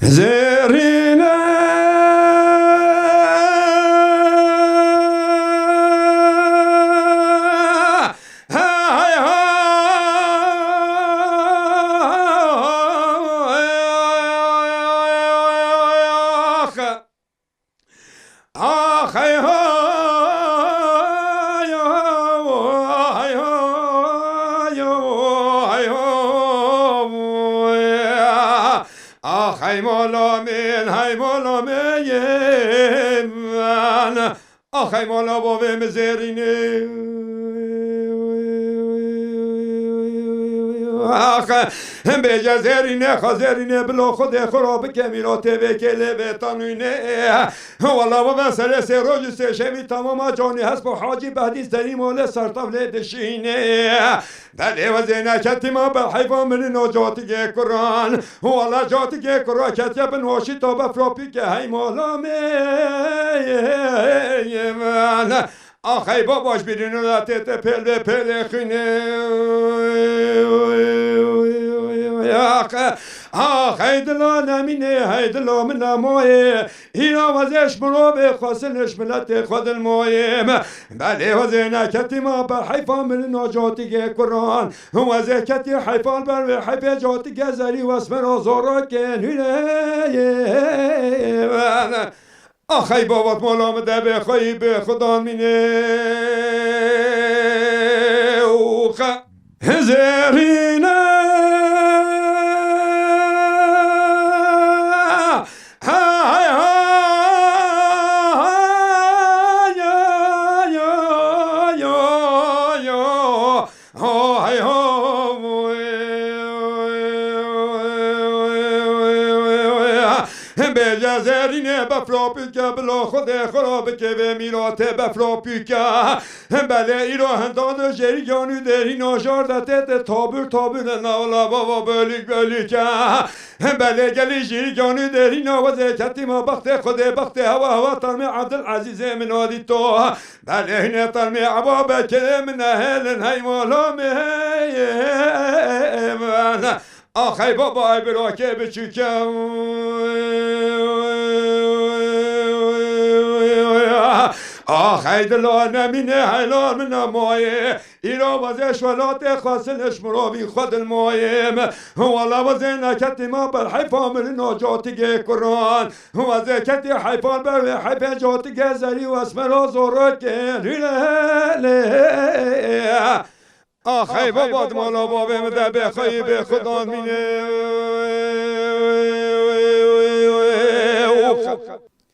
زرینه هی مولا من آخ ای مولا بابم زرینه آخ به زرینه خزرینه بلا خود خراب کمیرات وکله به تنوینه والا بابا سر سه روز سه شمی تمام جانی هست با حاجی بعدی زنی مال سرطفل دشینه بله و زینکتی ما به حیفا من نجاتی قرآن والا جاتی قرآن کتی بنواشی تا بفراپی که هی مولا من آخی باباش بیرین و لطیت پل خینه آخی دلا نمینه هی دلا من نمایه اینا وزش منو به خواستنش ملت خود المایم بله وزه نکتی ما بر حیفان من ناجاتی قرآن وزه کتی حیفان بر حیف جاتی زری و اسم رازارا کنونه آخی بابات مولا مده به خواهی به خدا مینه اوخ زرینه به زرینه بفراپی که بلا خود خراب که به میرات بفراپی که بله ایرا هندان جری جانو دری ناجار دتت تابور نالا بابا بلی که بله گلی جری جانو دری نوازه کتی ما بخت خود بخت هوا ترمی عبدالعزیز منادی تو بله هنه ترمی عبا بکره من اهلن هی مولا من آخی بابا ای برا که بچوکم آخی دلا نمینه حیلان من نمایه ایرا وزش ولات خاصنش مرابی خود المایم والا وزه نکتی ما بر حیفان من ناجاتی قرآن وزه کتی حیفان بر حیف جاتی زری و اسم رازارا کنه آخی بابات مولا بابم ده بخوایی به خدا مینه